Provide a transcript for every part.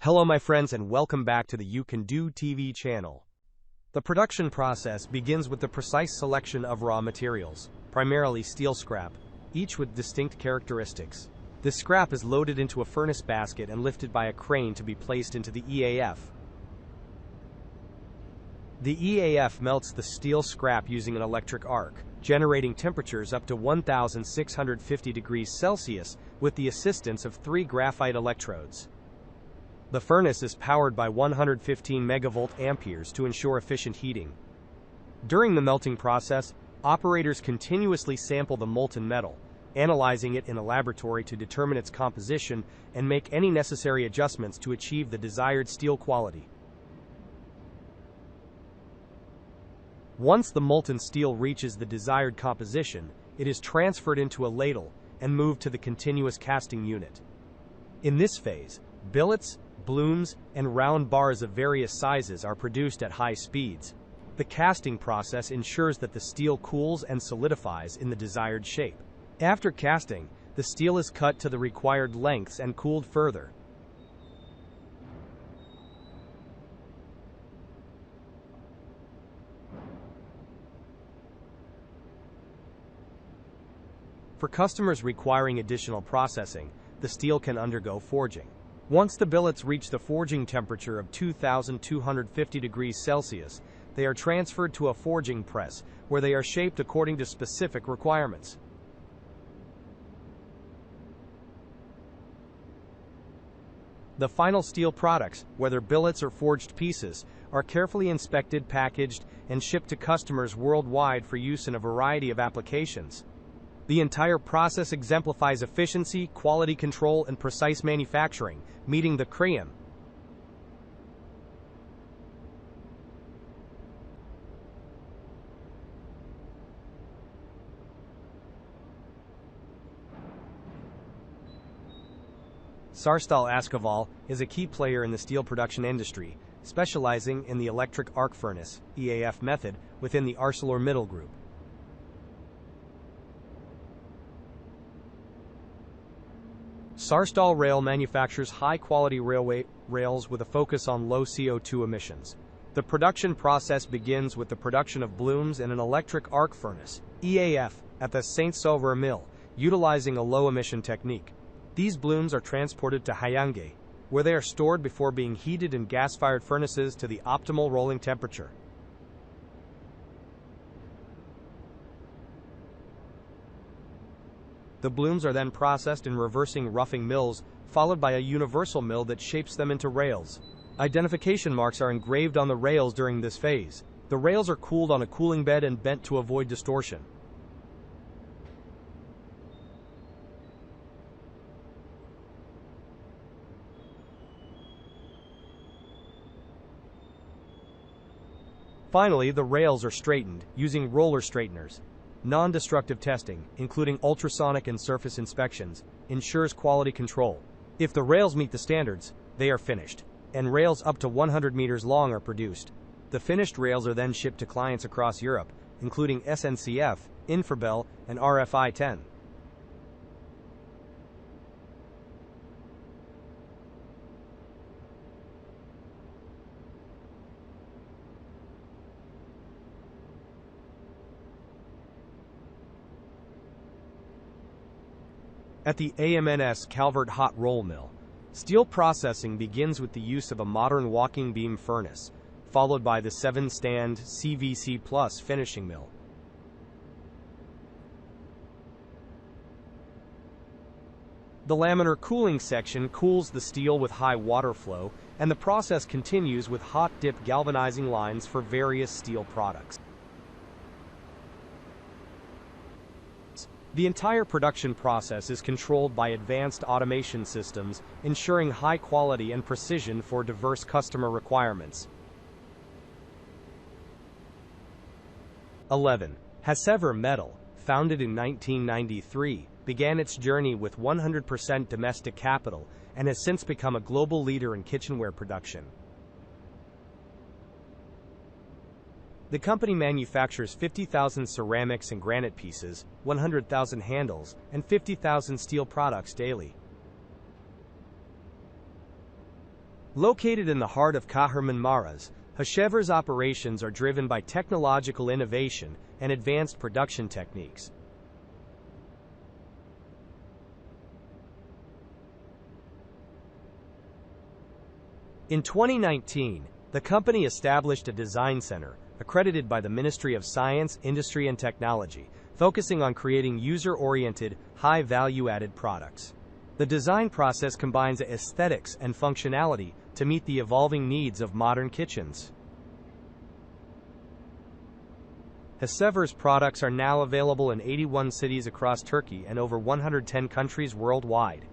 Hello my friends and welcome back to the You Can Do TV channel. The production process begins with the precise selection of raw materials, primarily steel scrap, each with distinct characteristics. This scrap is loaded into a furnace basket and lifted by a crane to be placed into the EAF. The EAF melts the steel scrap using an electric arc, generating temperatures up to 1,650 degrees Celsius with the assistance of 3 graphite electrodes. The furnace is powered by 115 megavolt amperes to ensure efficient heating. During the melting process, operators continuously sample the molten metal, analyzing it in a laboratory to determine its composition and make any necessary adjustments to achieve the desired steel quality. Once the molten steel reaches the desired composition, it is transferred into a ladle and moved to the continuous casting unit. In this phase, billets, blooms, and round bars of various sizes are produced at high speeds. The casting process ensures that the steel cools and solidifies in the desired shape. After casting, the steel is cut to the required lengths and cooled further. For customers requiring additional processing, the steel can undergo forging. Once the billets reach the forging temperature of 2,250 degrees Celsius, they are transferred to a forging press, where they are shaped according to specific requirements. The final steel products, whether billets or forged pieces, are carefully inspected, packaged, and shipped to customers worldwide for use in a variety of applications. The entire process exemplifies efficiency, quality control, and precise manufacturing, meeting the CREAM. Sarstal Askoval is a key player in the steel production industry, specializing in the electric arc furnace (EAF) method within the ArcelorMittal Group. Sarstal Rail manufactures high-quality railway rails with a focus on low CO2 emissions. The production process begins with the production of blooms in an electric arc furnace (EAF) at the Saint-Sauveur mill, utilizing a low-emission technique. These blooms are transported to Hayange, where they are stored before being heated in gas-fired furnaces to the optimal rolling temperature. The blooms are then processed in reversing roughing mills, followed by a universal mill that shapes them into rails. Identification marks are engraved on the rails during this phase. The rails are cooled on a cooling bed and bent to avoid distortion. Finally, the rails are straightened using roller straighteners. Non-destructive testing, including ultrasonic and surface inspections, ensures quality control. If the rails meet the standards, they are finished, and rails up to 100 meters long are produced. The finished rails are then shipped to clients across Europe, including SNCF, Infrabel, and RFI-10. At the AMNS Calvert Hot Roll Mill, steel processing begins with the use of a modern walking beam furnace, followed by the 7-stand CVC Plus finishing mill. The laminar cooling section cools the steel with high water flow, and the process continues with hot dip galvanizing lines for various steel products. The entire production process is controlled by advanced automation systems, ensuring high quality and precision for diverse customer requirements. 11. Hasever Metal, founded in 1993, began its journey with 100% domestic capital and has since become a global leader in kitchenware production. The company manufactures 50,000 ceramics and granite pieces, 100,000 handles, and 50,000 steel products daily. Located in the heart of Kahramanmaraş, Hashevers operations are driven by technological innovation and advanced production techniques. In 2019, the company established a design center, accredited by the Ministry of Science, Industry and Technology, focusing on creating user-oriented, high-value-added products. The design process combines aesthetics and functionality to meet the evolving needs of modern kitchens. Hashevers products are now available in 81 cities across Turkey and over 110 countries worldwide.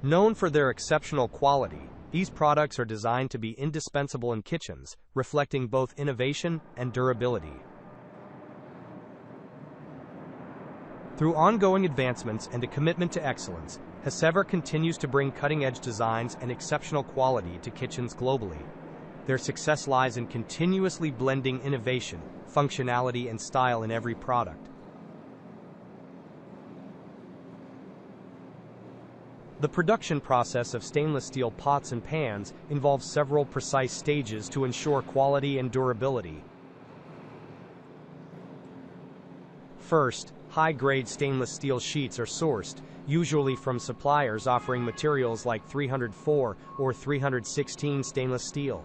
Known for their exceptional quality, these products are designed to be indispensable in kitchens, reflecting both innovation and durability. Through ongoing advancements and a commitment to excellence, Hashevers continues to bring cutting-edge designs and exceptional quality to kitchens globally. Their success lies in continuously blending innovation, functionality, and style in every product. The production process of stainless steel pots and pans involves several precise stages to ensure quality and durability. First, high-grade stainless steel sheets are sourced, usually from suppliers offering materials like 304 or 316 stainless steel.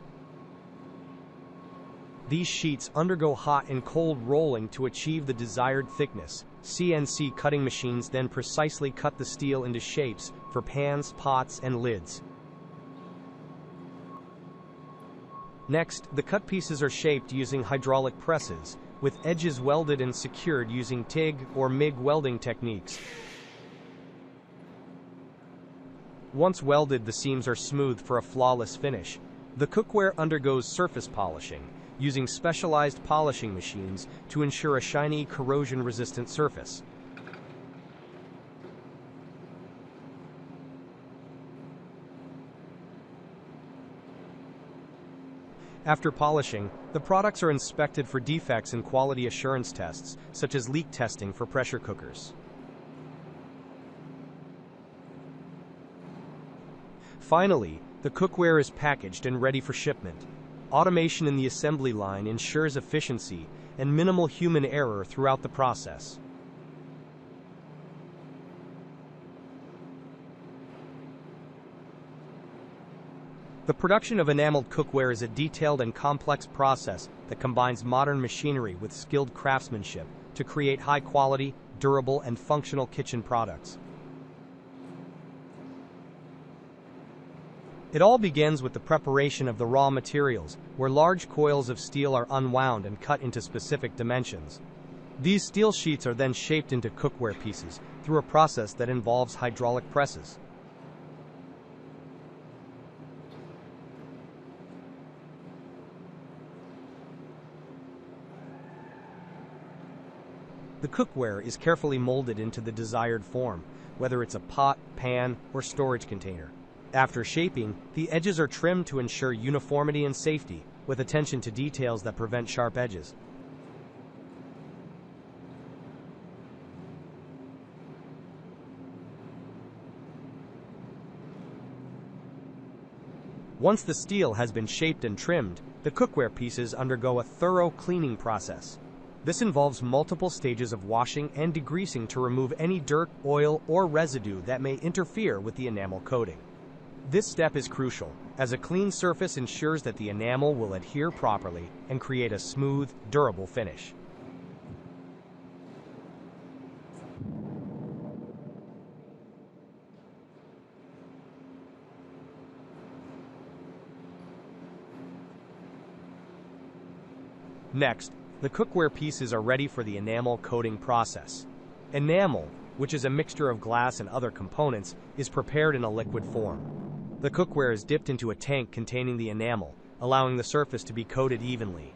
These sheets undergo hot and cold rolling to achieve the desired thickness. CNC cutting machines then precisely cut the steel into shapes for pans, pots, and lids. Next, the cut pieces are shaped using hydraulic presses, with edges welded and secured using TIG or MIG welding techniques. Once welded, the seams are smoothed for a flawless finish. The cookware undergoes surface polishing, using specialized polishing machines to ensure a shiny, corrosion-resistant surface. After polishing, the products are inspected for defects and quality assurance tests, such as leak testing for pressure cookers. Finally, the cookware is packaged and ready for shipment. Automation in the assembly line ensures efficiency and minimal human error throughout the process. The production of enameled cookware is a detailed and complex process that combines modern machinery with skilled craftsmanship to create high-quality, durable, and functional kitchen products. It all begins with the preparation of the raw materials, where large coils of steel are unwound and cut into specific dimensions. These steel sheets are then shaped into cookware pieces through a process that involves hydraulic presses. The cookware is carefully molded into the desired form, whether it's a pot, pan, or storage container. After shaping, the edges are trimmed to ensure uniformity and safety, with attention to details that prevent sharp edges. Once the steel has been shaped and trimmed, the cookware pieces undergo a thorough cleaning process. This involves multiple stages of washing and degreasing to remove any dirt, oil, or residue that may interfere with the enamel coating. This step is crucial, as a clean surface ensures that the enamel will adhere properly and create a smooth, durable finish. Next, the cookware pieces are ready for the enamel coating process. Enamel, which is a mixture of glass and other components, is prepared in a liquid form. The cookware is dipped into a tank containing the enamel, allowing the surface to be coated evenly.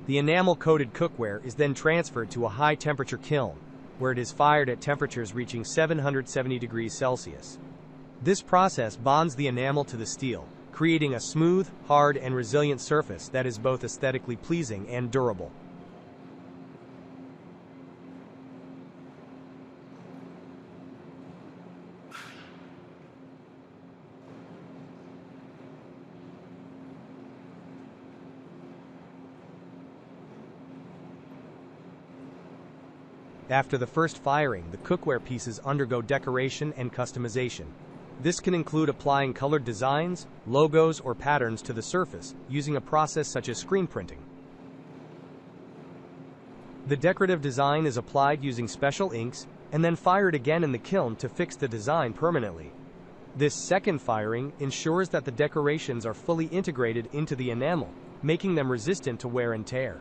The enamel-coated cookware is then transferred to a high-temperature kiln, where it is fired at temperatures reaching 770 degrees Celsius. This process bonds the enamel to the steel, creating a smooth, hard, and resilient surface that is both aesthetically pleasing and durable. After the first firing, the cookware pieces undergo decoration and customization. This can include applying colored designs, logos, or patterns to the surface using a process such as screen printing. The decorative design is applied using special inks and then fired again in the kiln to fix the design permanently. This second firing ensures that the decorations are fully integrated into the enamel, making them resistant to wear and tear.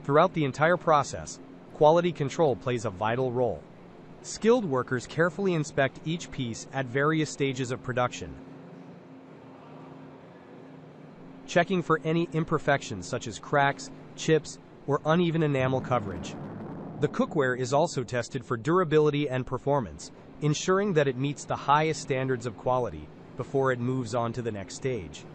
Throughout the entire process, quality control plays a vital role. Skilled workers carefully inspect each piece at various stages of production, checking for any imperfections such as cracks, chips, or uneven enamel coverage. The cookware is also tested for durability and performance, ensuring that it meets the highest standards of quality before it moves on to the next stage.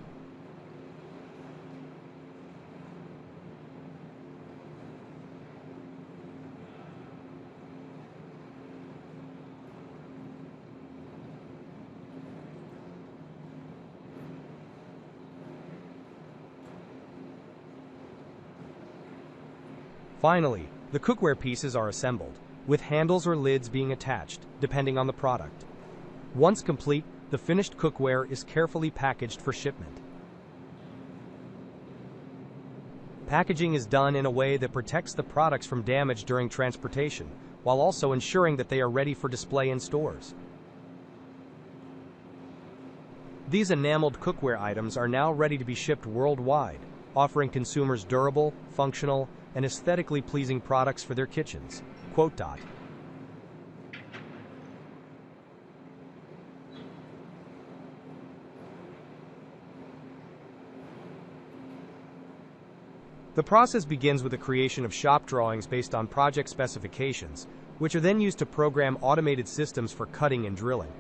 Finally, the cookware pieces are assembled, with handles or lids being attached, depending on the product. Once complete, the finished cookware is carefully packaged for shipment. Packaging is done in a way that protects the products from damage during transportation, while also ensuring that they are ready for display in stores. These enameled cookware items are now ready to be shipped worldwide, offering consumers durable, functional, and aesthetically pleasing products for their kitchens. Quote. The process begins with the creation of shop drawings based on project specifications, which are then used to program automated systems for cutting and drilling.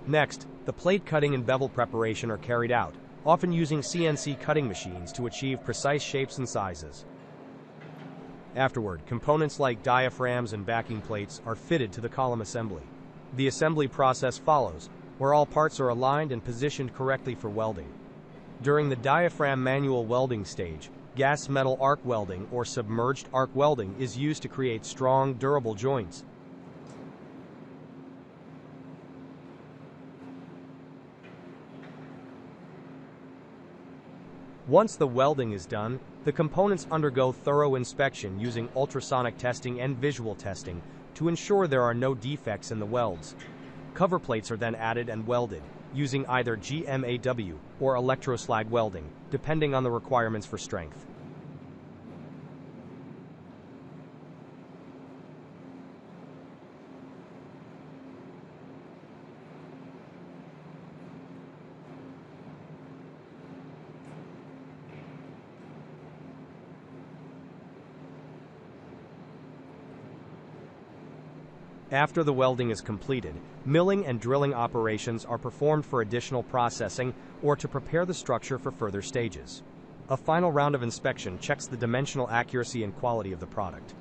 Next, the plate cutting and bevel preparation are carried out, often using CNC cutting machines to achieve precise shapes and sizes. Afterward, components like diaphragms and backing plates are fitted to the column assembly. The assembly process follows, where all parts are aligned and positioned correctly for welding. During the diaphragm manual welding stage, gas metal arc welding or submerged arc welding is used to create strong, durable joints. Once the welding is done, the components undergo thorough inspection using ultrasonic testing and visual testing to ensure there are no defects in the welds. Cover plates are then added and welded, using either GMAW or electroslag welding, depending on the requirements for strength. After the welding is completed, milling and drilling operations are performed for additional processing or to prepare the structure for further stages. A final round of inspection checks the dimensional accuracy and quality of the product.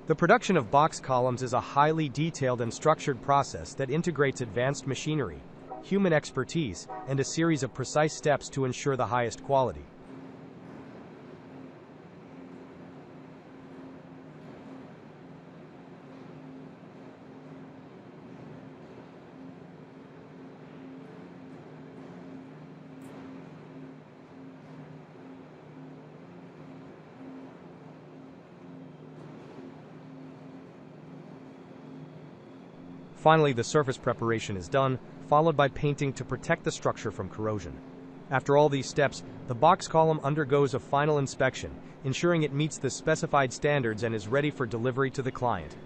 The production of box columns is a highly detailed and structured process that integrates advanced machinery, human expertise, and a series of precise steps to ensure the highest quality. Finally, the surface preparation is done, followed by painting to protect the structure from corrosion. After all these steps, the box column undergoes a final inspection, ensuring it meets the specified standards and is ready for delivery to the client.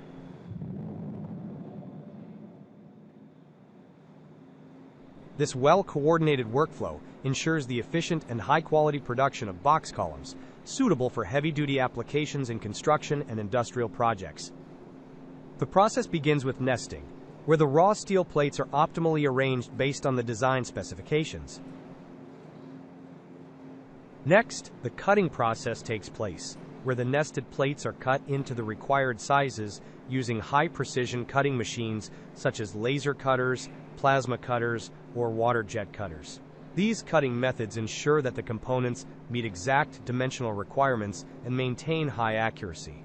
This well-coordinated workflow ensures the efficient and high-quality production of box columns, suitable for heavy-duty applications in construction and industrial projects. The process begins with nesting, where the raw steel plates are optimally arranged based on the design specifications. Next, the cutting process takes place, where the nested plates are cut into the required sizes using high-precision cutting machines such as laser cutters, plasma cutters, or water jet cutters. These cutting methods ensure that the components meet exact dimensional requirements and maintain high accuracy.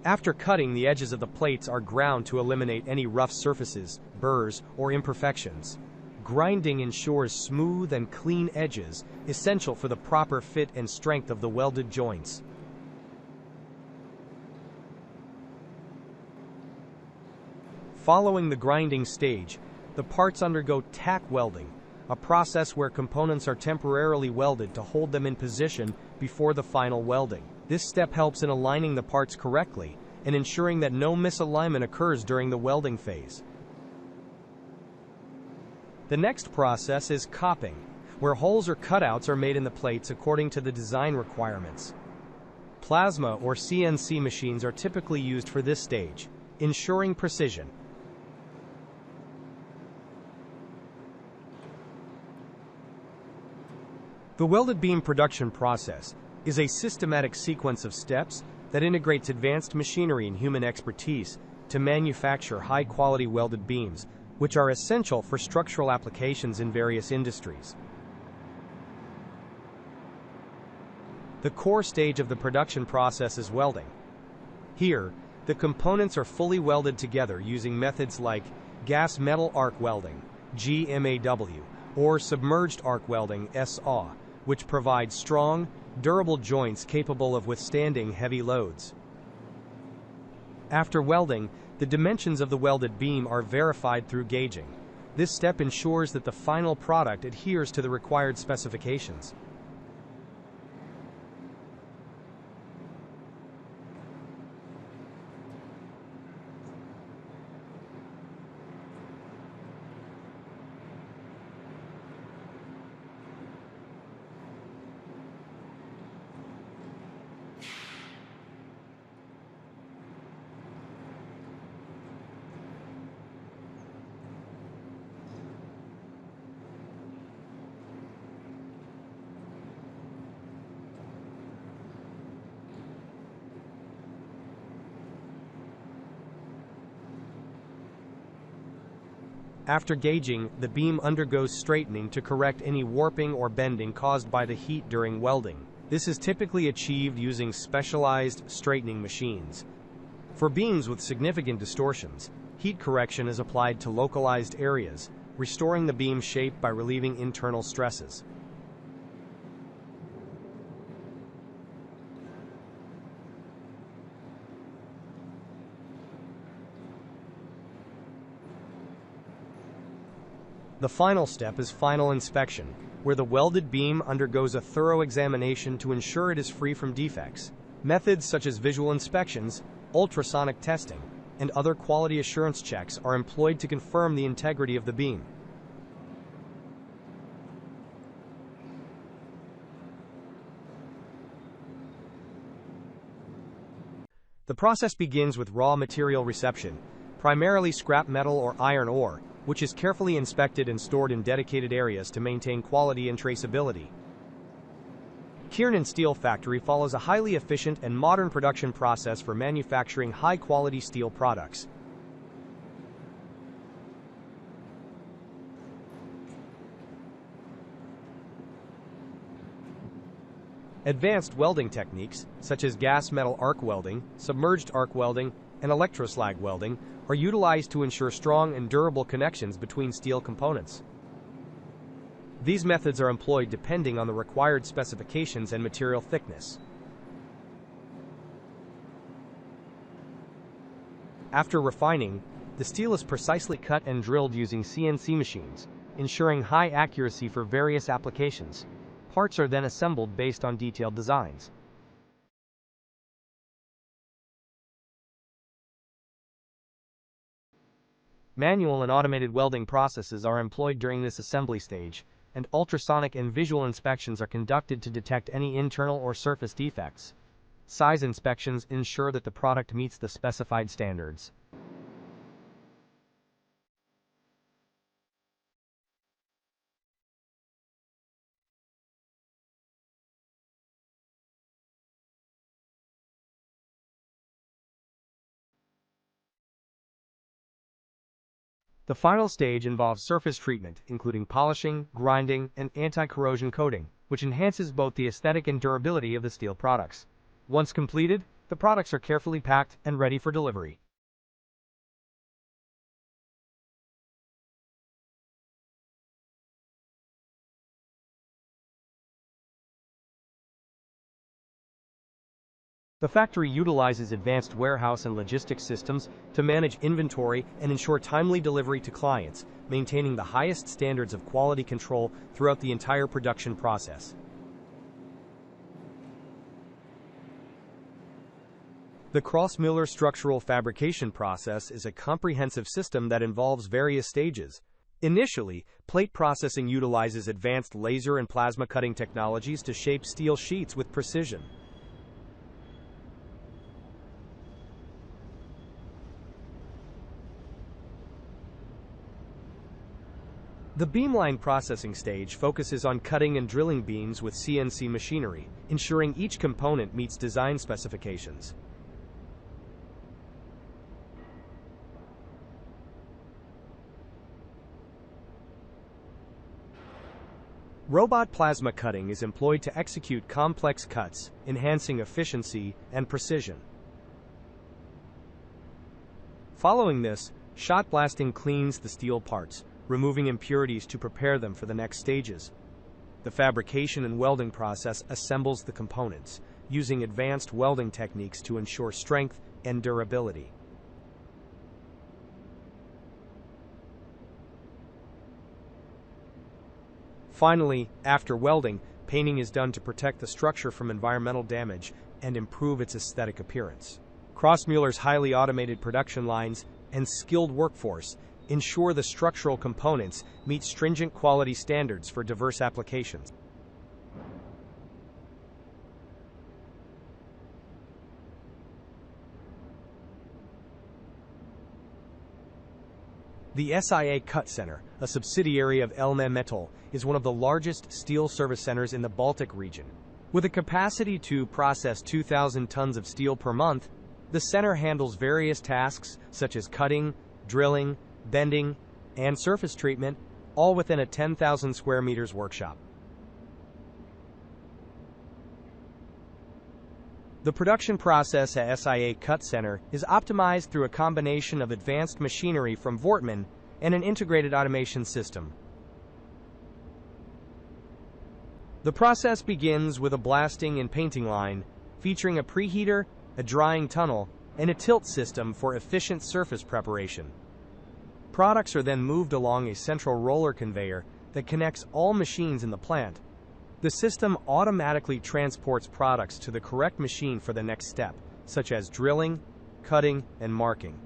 After cutting, the edges of the plates are ground to eliminate any rough surfaces, burrs, or imperfections. Grinding ensures smooth and clean edges, essential for the proper fit and strength of the welded joints. Following the grinding stage, the parts undergo tack welding, a process where components are temporarily welded to hold them in position before the final welding. This step helps in aligning the parts correctly and ensuring that no misalignment occurs during the welding phase. The next process is copping, where holes or cutouts are made in the plates according to the design requirements. Plasma or CNC machines are typically used for this stage, ensuring precision. The welded beam production process is a systematic sequence of steps that integrates advanced machinery and human expertise to manufacture high-quality welded beams, which are essential for structural applications in various industries. The core stage of the production process is welding. Here, the components are fully welded together using methods like gas metal arc welding, GMAW, or submerged arc welding, SAW, which provides strong, durable joints capable of withstanding heavy loads. After welding, the dimensions of the welded beam are verified through gauging. This step ensures that the final product adheres to the required specifications. After gauging, the beam undergoes straightening to correct any warping or bending caused by the heat during welding. This is typically achieved using specialized straightening machines. For beams with significant distortions, heat correction is applied to localized areas, restoring the beam shape by relieving internal stresses. The final step is final inspection, where the welded beam undergoes a thorough examination to ensure it is free from defects. Methods such as visual inspections, ultrasonic testing, and other quality assurance checks are employed to confirm the integrity of the beam. The process begins with raw material reception, primarily scrap metal or iron ore, which is carefully inspected and stored in dedicated areas to maintain quality and traceability. Kiernan Steel Factory follows a highly efficient and modern production process for manufacturing high-quality steel products. Advanced welding techniques, such as gas metal arc welding, submerged arc welding, and electroslag welding, are utilized to ensure strong and durable connections between steel components. These methods are employed depending on the required specifications and material thickness. After refining, The steel is precisely cut and drilled using CNC machines, ensuring high accuracy for various applications. Parts are then assembled based on detailed designs. Manual and automated welding processes are employed during this assembly stage, and ultrasonic and visual inspections are conducted to detect any internal or surface defects. Size inspections ensure that the product meets the specified standards. The final stage involves surface treatment, including polishing, grinding, and anti-corrosion coating, which enhances both the aesthetic and durability of the steel products. Once completed, the products are carefully packed and ready for delivery. The factory utilizes advanced warehouse and logistics systems to manage inventory and ensure timely delivery to clients, maintaining the highest standards of quality control throughout the entire production process. The Crossmüller structural fabrication process is a comprehensive system that involves various stages. Initially, plate processing utilizes advanced laser and plasma cutting technologies to shape steel sheets with precision. The beamline processing stage focuses on cutting and drilling beams with CNC machinery, ensuring each component meets design specifications. Robot plasma cutting is employed to execute complex cuts, enhancing efficiency and precision. Following this, shot blasting cleans the steel parts, removing impurities to prepare them for the next stages. The fabrication and welding process assembles the components, using advanced welding techniques to ensure strength and durability. Finally, after welding, painting is done to protect the structure from environmental damage and improve its aesthetic appearance. Crossmüller's highly automated production lines and skilled workforce ensure the structural components meet stringent quality standards for diverse applications. The SIA Cut Center, a subsidiary of Elne Metal, is one of the largest steel service centers in the Baltic region. With a capacity to process 2,000 tons of steel per month, the center handles various tasks such as cutting, drilling, bending, and surface treatment, all within a 10,000 square meters workshop. The production process at SIA Cut Center is optimized through a combination of advanced machinery from Wortmann and an integrated automation system. The process begins with a blasting and painting line, featuring a preheater, a drying tunnel, and a tilt system for efficient surface preparation. Products are then moved along a central roller conveyor that connects all machines in the plant. The system automatically transports products to the correct machine for the next step, such as drilling, cutting, and marking.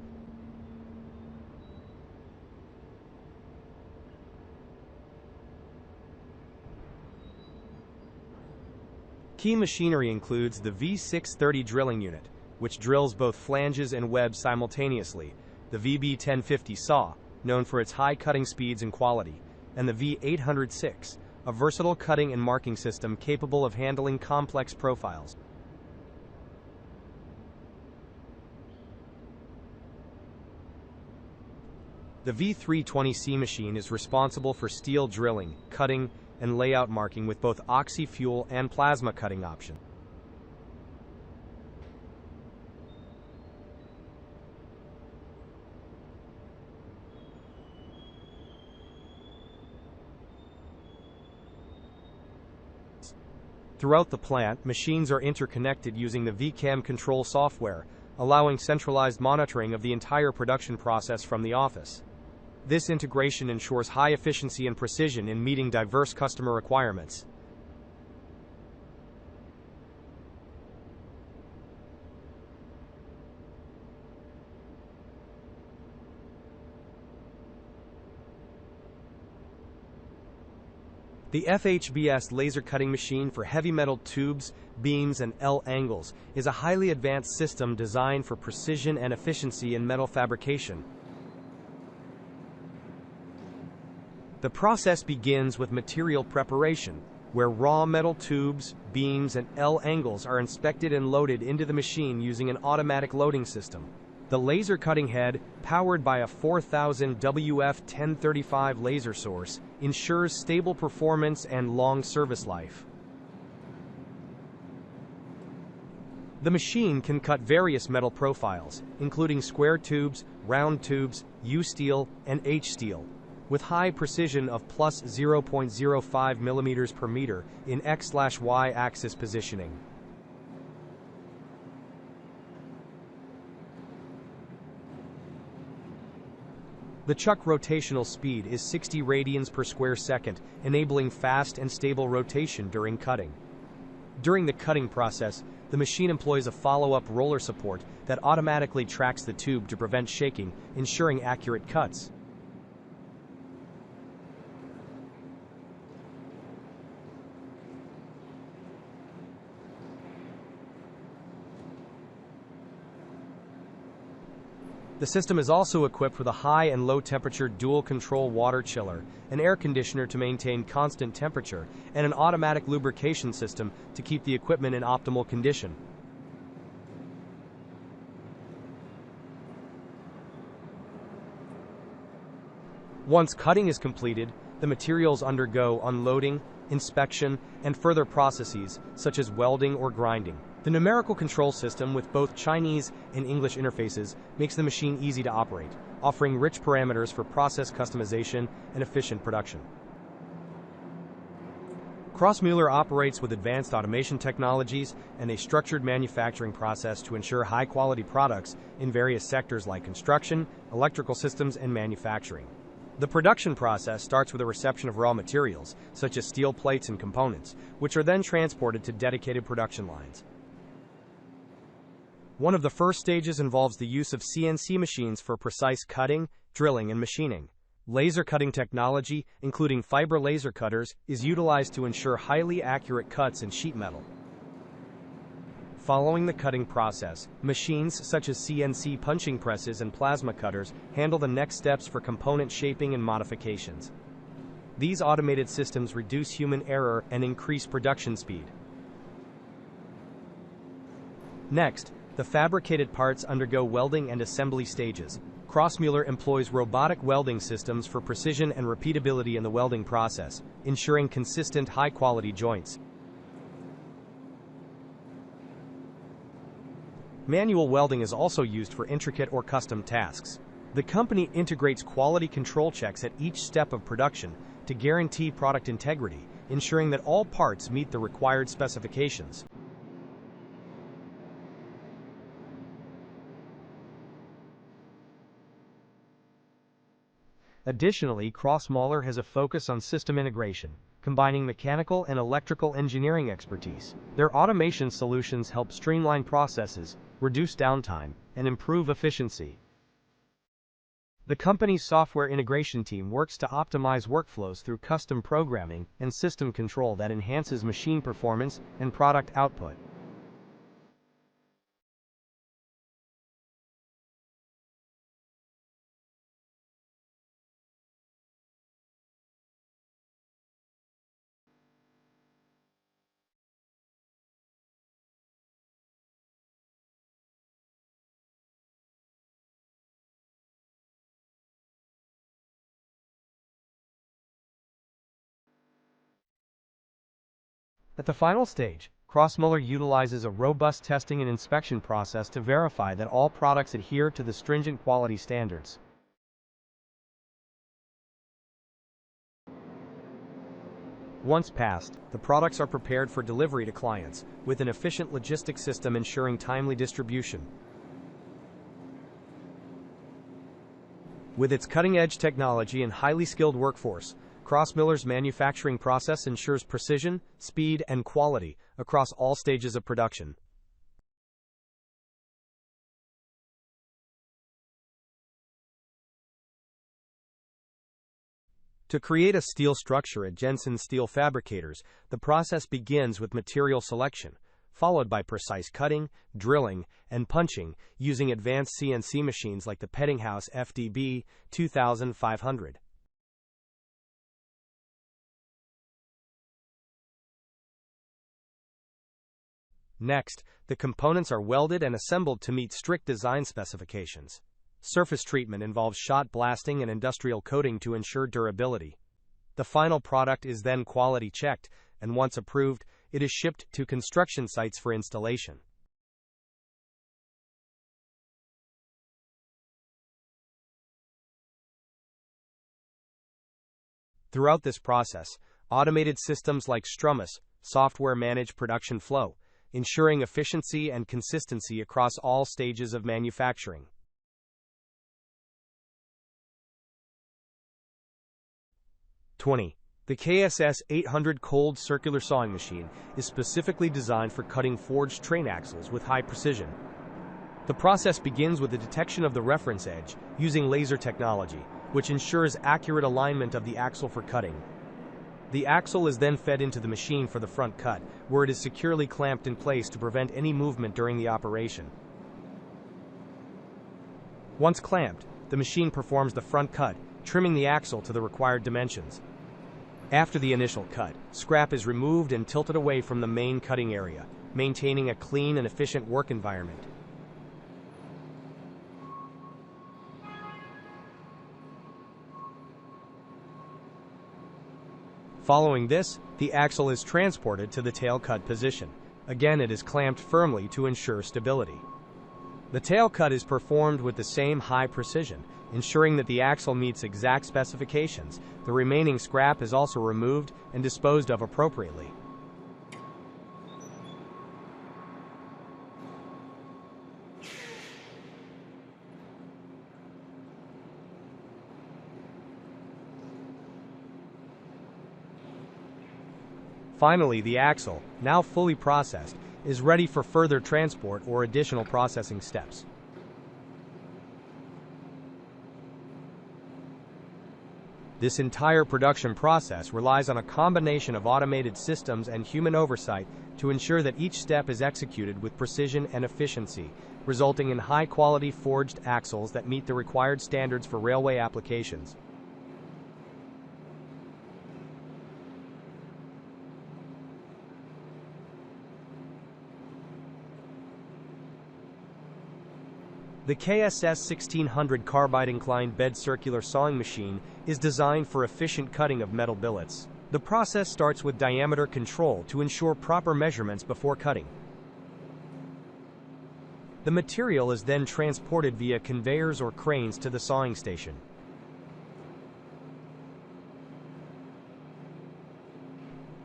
Key machinery includes the V630 drilling unit, which drills both flanges and webs simultaneously, the VB1050 saw, known for its high cutting speeds and quality, and the V806, a versatile cutting and marking system capable of handling complex profiles. The V320C machine is responsible for steel drilling, cutting, and layout marking with both oxy-fuel and plasma cutting options. Throughout the plant, machines are interconnected using the VCAM control software, allowing centralized monitoring of the entire production process from the office. This integration ensures high efficiency and precision in meeting diverse customer requirements. The FHBS laser cutting machine for heavy metal tubes, beams, and L-angles is a highly advanced system designed for precision and efficiency in metal fabrication. The process begins with material preparation, where raw metal tubes, beams, and L-angles are inspected and loaded into the machine using an automatic loading system. The laser cutting head, powered by a 4000 WF-1035 laser source, ensures stable performance and long service life. The machine can cut various metal profiles, including square tubes, round tubes, U-steel, and H-steel, with high precision of plus 0.05 mm per meter in X/Y axis positioning. The chuck rotational speed is 60 radians per square second, enabling fast and stable rotation during cutting. During the cutting process, the machine employs a follow-up roller support that automatically tracks the tube to prevent shaking, ensuring accurate cuts. The system is also equipped with a high and low temperature dual control water chiller, an air conditioner to maintain constant temperature, and an automatic lubrication system to keep the equipment in optimal condition. Once cutting is completed, the materials undergo unloading, inspection, and further processes, such as welding or grinding. The numerical control system with both Chinese and English interfaces makes the machine easy to operate, offering rich parameters for process customization and efficient production. Krossmuller operates with advanced automation technologies and a structured manufacturing process to ensure high-quality products in various sectors like construction, electrical systems, and manufacturing. The production process starts with a reception of raw materials, such as steel plates and components, which are then transported to dedicated production lines. One of the first stages involves the use of CNC machines for precise cutting, drilling, and machining. Laser cutting technology, including fiber laser cutters, is utilized to ensure highly accurate cuts in sheet metal. Following the cutting process, machines such as CNC punching presses and plasma cutters handle the next steps for component shaping and modifications. These automated systems reduce human error and increase production speed. Next, the fabricated parts undergo welding and assembly stages. Krossmuller employs robotic welding systems for precision and repeatability in the welding process, ensuring consistent, high-quality joints. Manual welding is also used for intricate or custom tasks. The company integrates quality control checks at each step of production to guarantee product integrity, ensuring that all parts meet the required specifications. Additionally, Krossmuller has a focus on system integration, combining mechanical and electrical engineering expertise. Their automation solutions help streamline processes, reduce downtime, and improve efficiency. The company's software integration team works to optimize workflows through custom programming and system control that enhances machine performance and product output. At the final stage, Krossmuller utilizes a robust testing and inspection process to verify that all products adhere to the stringent quality standards. Once passed, the products are prepared for delivery to clients, with an efficient logistics system ensuring timely distribution. With its cutting-edge technology and highly skilled workforce, Crossmiller's manufacturing process ensures precision, speed, and quality across all stages of production. To create a steel structure at Jensen Steel Fabricators, the process begins with material selection, followed by precise cutting, drilling, and punching using advanced CNC machines like the Peddinghaus FDB 2500. Next, the components are welded and assembled to meet strict design specifications. Surface treatment involves shot blasting and industrial coating to ensure durability. The final product is then quality checked, and once approved, it is shipped to construction sites for installation. Throughout this process, automated systems like Strumus software manage production flow, ensuring efficiency and consistency across all stages of manufacturing. 20. The KSS 800 cold circular sawing machine is specifically designed for cutting forged train axles with high precision. The process begins with the detection of the reference edge using laser technology, which ensures accurate alignment of the axle for cutting. The axle is then fed into the machine for the front cut, where it is securely clamped in place to prevent any movement during the operation. Once clamped, the machine performs the front cut, trimming the axle to the required dimensions. After the initial cut, scrap is removed and tilted away from the main cutting area, maintaining a clean and efficient work environment. Following this, the axle is transported to the tail cut position. Again, it is clamped firmly to ensure stability. The tail cut is performed with the same high precision, ensuring that the axle meets exact specifications. The remaining scrap is also removed and disposed of appropriately. Finally, the axle, now fully processed, is ready for further transport or additional processing steps. This entire production process relies on a combination of automated systems and human oversight to ensure that each step is executed with precision and efficiency, resulting in high-quality forged axles that meet the required standards for railway applications. The KSS 1600 carbide inclined bed circular sawing machine is designed for efficient cutting of metal billets. The process starts with diameter control to ensure proper measurements before cutting. The material is then transported via conveyors or cranes to the sawing station.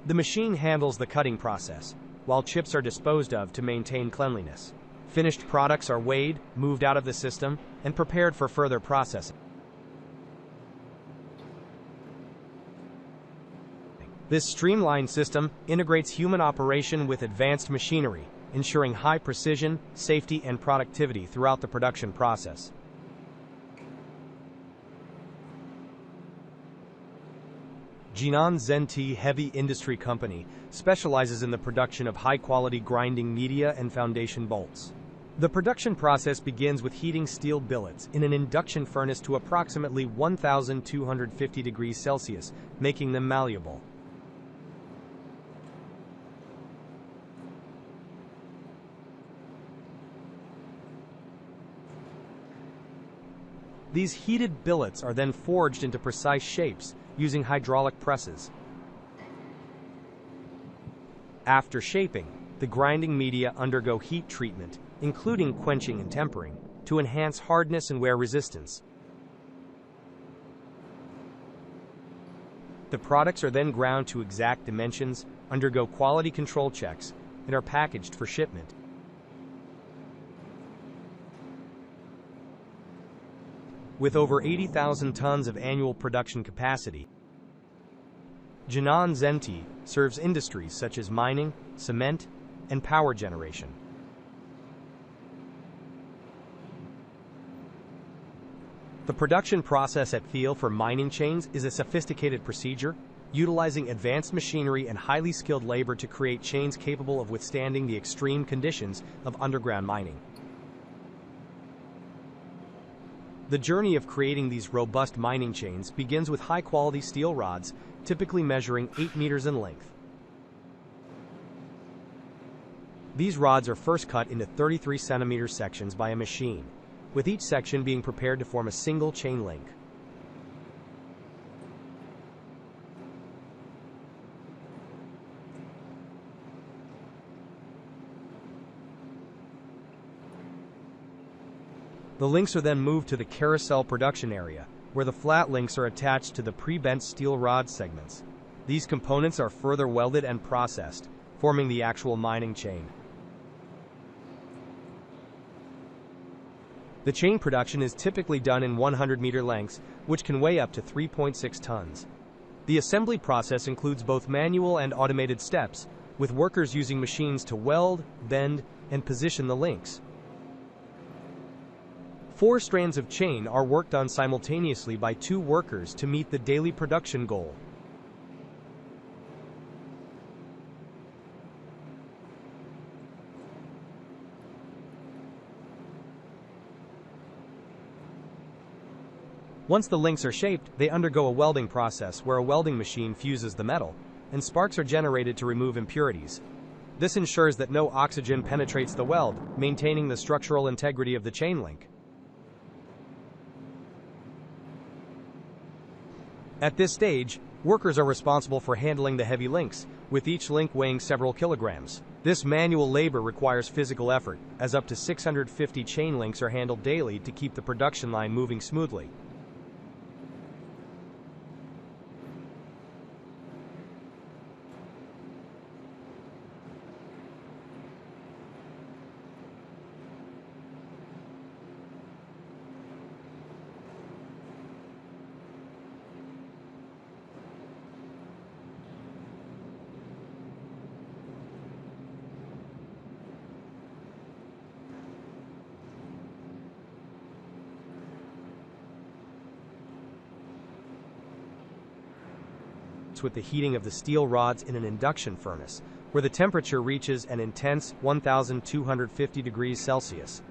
The machine handles the cutting process, while chips are disposed of to maintain cleanliness. Finished products are weighed, moved out of the system, and prepared for further processing. This streamlined system integrates human operation with advanced machinery, ensuring high precision, safety, and productivity throughout the production process. Jinan Zenti Heavy Industry Company specializes in the production of high-quality grinding media and foundation bolts. The production process begins with heating steel billets in an induction furnace to approximately 1,250 degrees Celsius, making them malleable. These heated billets are then forged into precise shapes using hydraulic presses. After shaping, the grinding media undergo heat treatment, including quenching and tempering, to enhance hardness and wear resistance. The products are then ground to exact dimensions, undergo quality control checks, and are packaged for shipment. With over 80,000 tons of annual production capacity, Jinan Zenti serves industries such as mining, cement, and power generation. The production process at Thiel for mining chains is a sophisticated procedure, utilizing advanced machinery and highly skilled labor to create chains capable of withstanding the extreme conditions of underground mining. The journey of creating these robust mining chains begins with high-quality steel rods, typically measuring 8 meters in length. These rods are first cut into 33 centimeter sections by a machine, with each section being prepared to form a single chain link. The links are then moved to the carousel production area, where the flat links are attached to the pre-bent steel rod segments. These components are further welded and processed, forming the actual mining chain. The chain production is typically done in 100-meter lengths, which can weigh up to 3.6 tons. The assembly process includes both manual and automated steps, with workers using machines to weld, bend, and position the links. 4 strands of chain are worked on simultaneously by 2 workers to meet the daily production goal. Once the links are shaped, they undergo a welding process where a welding machine fuses the metal, and sparks are generated to remove impurities. This ensures that no oxygen penetrates the weld, maintaining the structural integrity of the chain link. At this stage, workers are responsible for handling the heavy links, with each link weighing several kilograms. This manual labor requires physical effort, as up to 650 chain links are handled daily to keep the production line moving smoothly. With the heating of the steel rods in an induction furnace, where the temperature reaches an intense 1,250 degrees Celsius.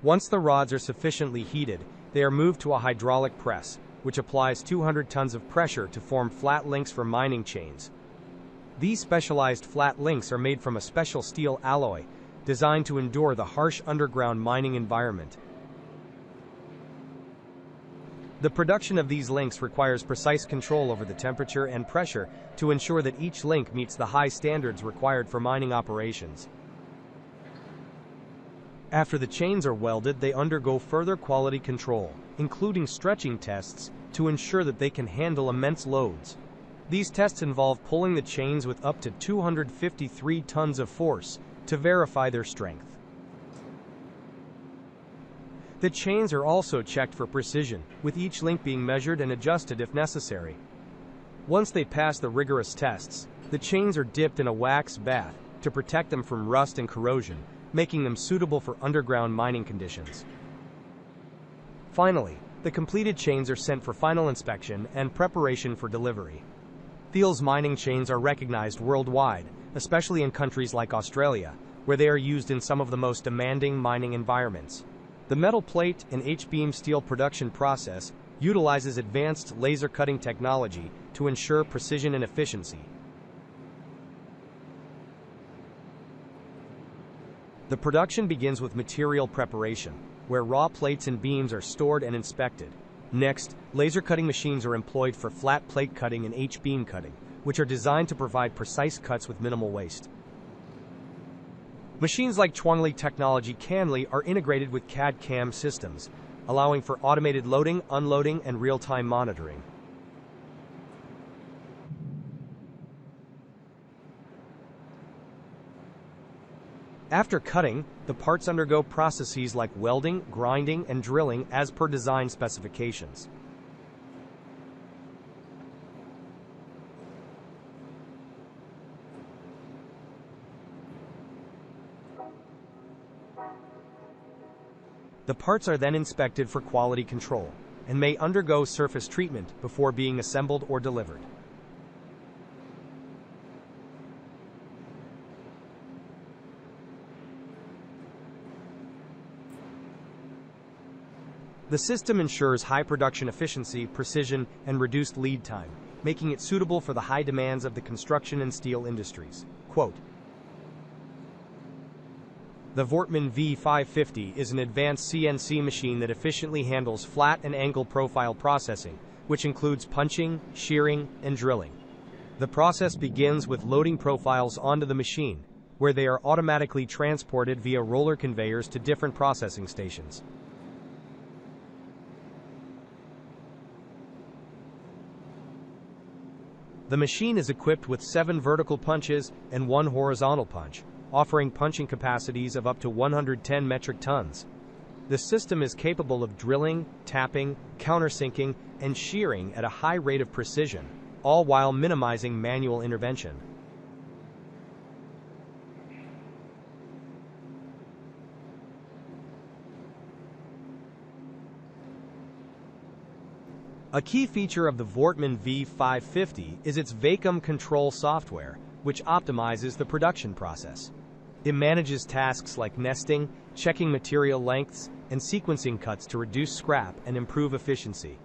Once the rods are sufficiently heated, they are moved to a hydraulic press, which applies 200 tons of pressure to form flat links for mining chains. These specialized flat links are made from a special steel alloy, designed to endure the harsh underground mining environment. The production of these links requires precise control over the temperature and pressure to ensure that each link meets the high standards required for mining operations. After the chains are welded, they undergo further quality control, including stretching tests, to ensure that they can handle immense loads. These tests involve pulling the chains with up to 253 tons of force to verify their strength. The chains are also checked for precision, with each link being measured and adjusted if necessary. Once they pass the rigorous tests, the chains are dipped in a wax bath to protect them from rust and corrosion, making them suitable for underground mining conditions. Finally, the completed chains are sent for final inspection and preparation for delivery. Thiel's mining chains are recognized worldwide, especially in countries like Australia, where they are used in some of the most demanding mining environments. The metal plate and H-beam steel production process utilizes advanced laser cutting technology to ensure precision and efficiency. The production begins with material preparation, where raw plates and beams are stored and inspected. Next, laser cutting machines are employed for flat plate cutting and H-beam cutting, which are designed to provide precise cuts with minimal waste. Machines like Chuangli Technology Canli are integrated with CAD/CAM systems, allowing for automated loading, unloading, and real-time monitoring. After cutting, the parts undergo processes like welding, grinding, and drilling as per design specifications. The parts are then inspected for quality control and may undergo surface treatment before being assembled or delivered. The system ensures high production efficiency, precision, and reduced lead time, making it suitable for the high demands of the construction and steel industries. Quote, "The Wortmann V550 is an advanced CNC machine that efficiently handles flat and angle profile processing, which includes punching, shearing, and drilling. The process begins with loading profiles onto the machine, where they are automatically transported via roller conveyors to different processing stations. The machine is equipped with 7 vertical punches and 1 horizontal punch, offering punching capacities of up to 110 metric tons. The system is capable of drilling, tapping, countersinking, and shearing at a high rate of precision, all while minimizing manual intervention. A key feature of the Wortmann V550 is its vacuum control software, which optimizes the production process. It manages tasks like nesting, checking material lengths, and sequencing cuts to reduce scrap and improve efficiency.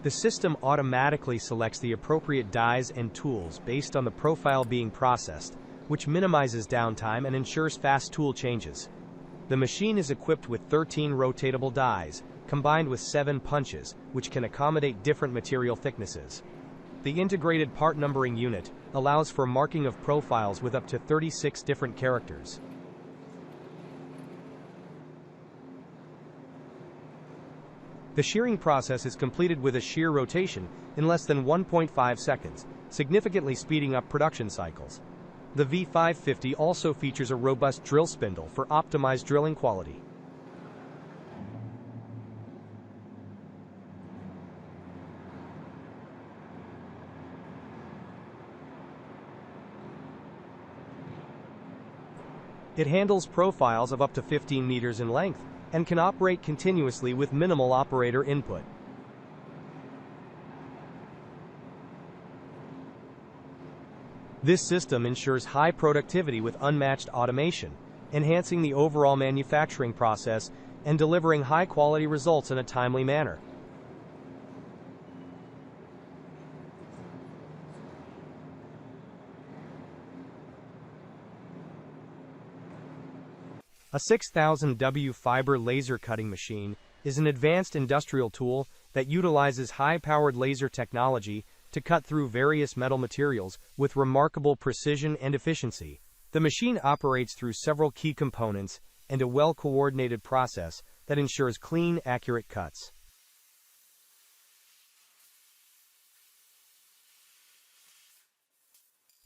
The system automatically selects the appropriate dies and tools based on the profile being processed, which minimizes downtime and ensures fast tool changes. The machine is equipped with 13 rotatable dies, combined with 7 punches, which can accommodate different material thicknesses. The integrated part numbering unit allows for marking of profiles with up to 36 different characters. The shearing process is completed with a shear rotation in less than 1.5 seconds, significantly speeding up production cycles. The V550 also features a robust drill spindle for optimized drilling quality. It handles profiles of up to 15 meters in length and can operate continuously with minimal operator input. This system ensures high productivity with unmatched automation, enhancing the overall manufacturing process and delivering high-quality results in a timely manner. A 6000W fiber laser cutting machine is an advanced industrial tool that utilizes high-powered laser technology to cut through various metal materials with remarkable precision and efficiency. The machine operates through several key components and a well-coordinated process that ensures clean, accurate cuts.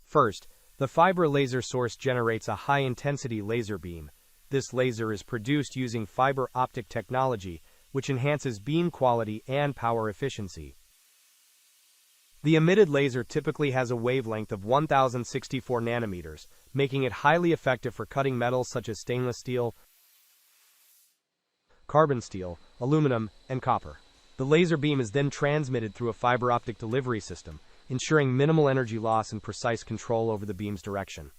First, the fiber laser source generates a high-intensity laser beam. This laser is produced using fiber optic technology, which enhances beam quality and power efficiency. The emitted laser typically has a wavelength of 1064 nanometers, making it highly effective for cutting metals such as stainless steel, carbon steel, aluminum, and copper. The laser beam is then transmitted through a fiber optic delivery system, ensuring minimal energy loss and precise control over the beam's direction.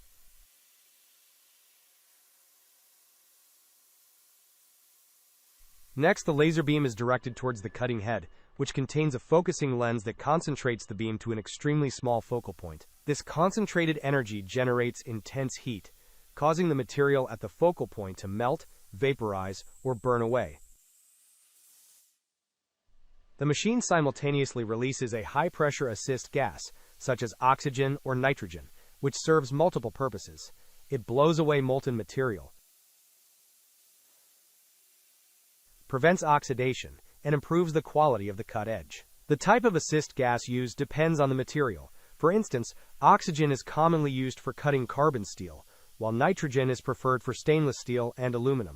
Next, the laser beam is directed towards the cutting head, which contains a focusing lens that concentrates the beam to an extremely small focal point. This concentrated energy generates intense heat, causing the material at the focal point to melt, vaporize, or burn away. The machine simultaneously releases a high-pressure assist gas, such as oxygen or nitrogen, which serves multiple purposes. It blows away molten material, prevents oxidation, and improves the quality of the cut edge. The type of assist gas used depends on the material. For instance, oxygen is commonly used for cutting carbon steel, while nitrogen is preferred for stainless steel and aluminum.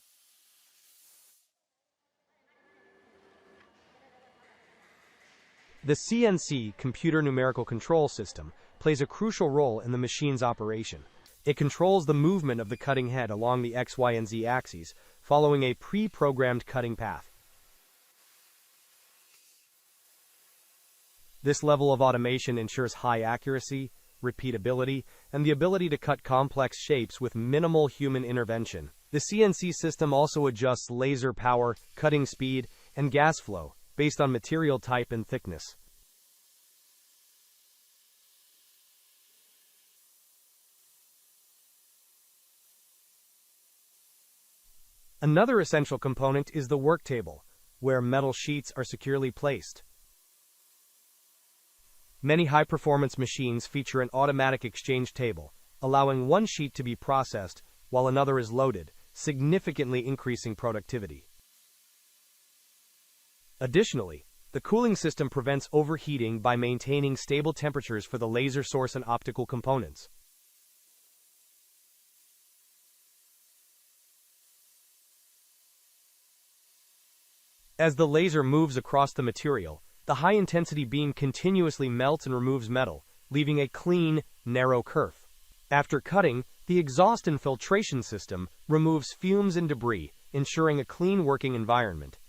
The CNC, Computer Numerical Control System, plays a crucial role in the machine's operation. It controls the movement of the cutting head along the X, Y, and Z axes, following a pre-programmed cutting path. This level of automation ensures high accuracy, repeatability, and the ability to cut complex shapes with minimal human intervention. The CNC system also adjusts laser power, cutting speed, and gas flow, based on material type and thickness. Another essential component is the work table, where metal sheets are securely placed. Many high-performance machines feature an automatic exchange table, allowing one sheet to be processed while another is loaded, significantly increasing productivity. Additionally, the cooling system prevents overheating by maintaining stable temperatures for the laser source and optical components. As the laser moves across the material, the high-intensity beam continuously melts and removes metal, leaving a clean, narrow kerf. After cutting, the exhaust and filtration system removes fumes and debris, ensuring a clean working environment.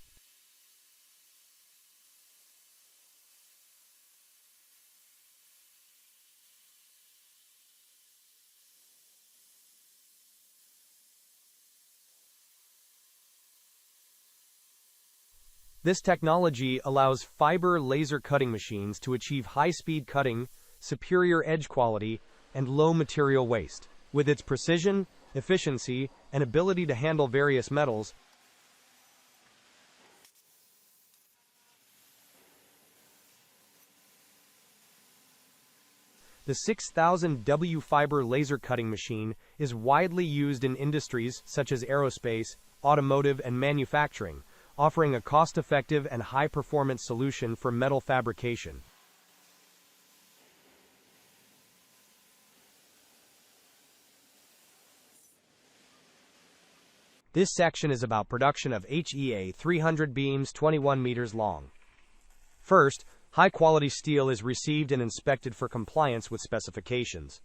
This technology allows fiber laser cutting machines to achieve high-speed cutting, superior edge quality, and low material waste. With its precision, efficiency, and ability to handle various metals, the 6000W fiber laser cutting machine is widely used in industries such as aerospace, automotive, and manufacturing, offering a cost-effective and high-performance solution for metal fabrication. This section is about production of HEA 300 beams 21 meters long. First, high-quality steel is received and inspected for compliance with specifications.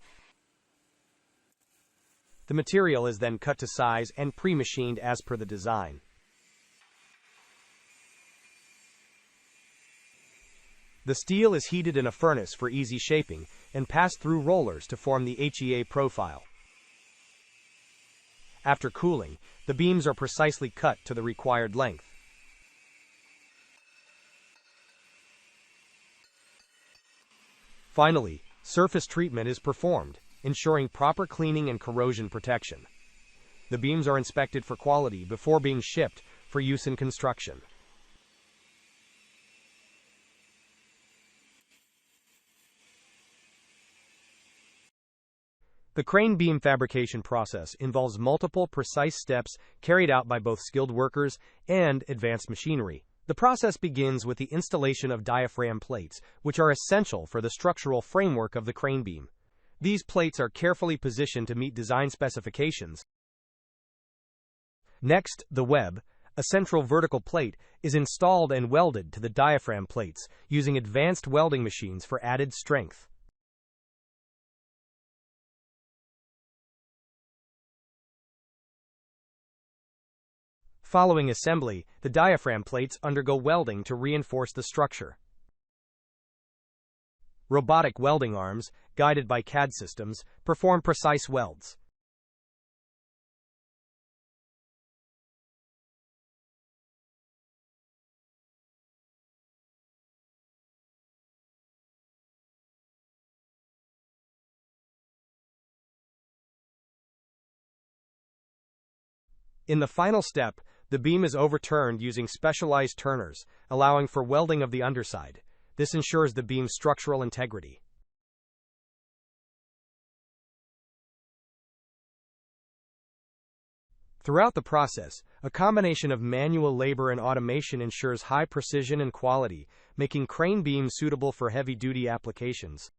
The material is then cut to size and pre-machined as per the design. The steel is heated in a furnace for easy shaping and passed through rollers to form the HEA profile. After cooling, the beams are precisely cut to the required length. Finally, surface treatment is performed, ensuring proper cleaning and corrosion protection. The beams are inspected for quality before being shipped for use in construction. The crane beam fabrication process involves multiple precise steps carried out by both skilled workers and advanced machinery. The process begins with the installation of diaphragm plates, which are essential for the structural framework of the crane beam. These plates are carefully positioned to meet design specifications. Next, the web, a central vertical plate, is installed and welded to the diaphragm plates using advanced welding machines for added strength. Following assembly, the diaphragm plates undergo welding to reinforce the structure. Robotic welding arms, guided by CAD systems, perform precise welds. In the final step, the beam is overturned using specialized turners, allowing for welding of the underside. This ensures the beam's structural integrity. Throughout the process, a combination of manual labor and automation ensures high precision and quality, making crane beams suitable for heavy-duty applications.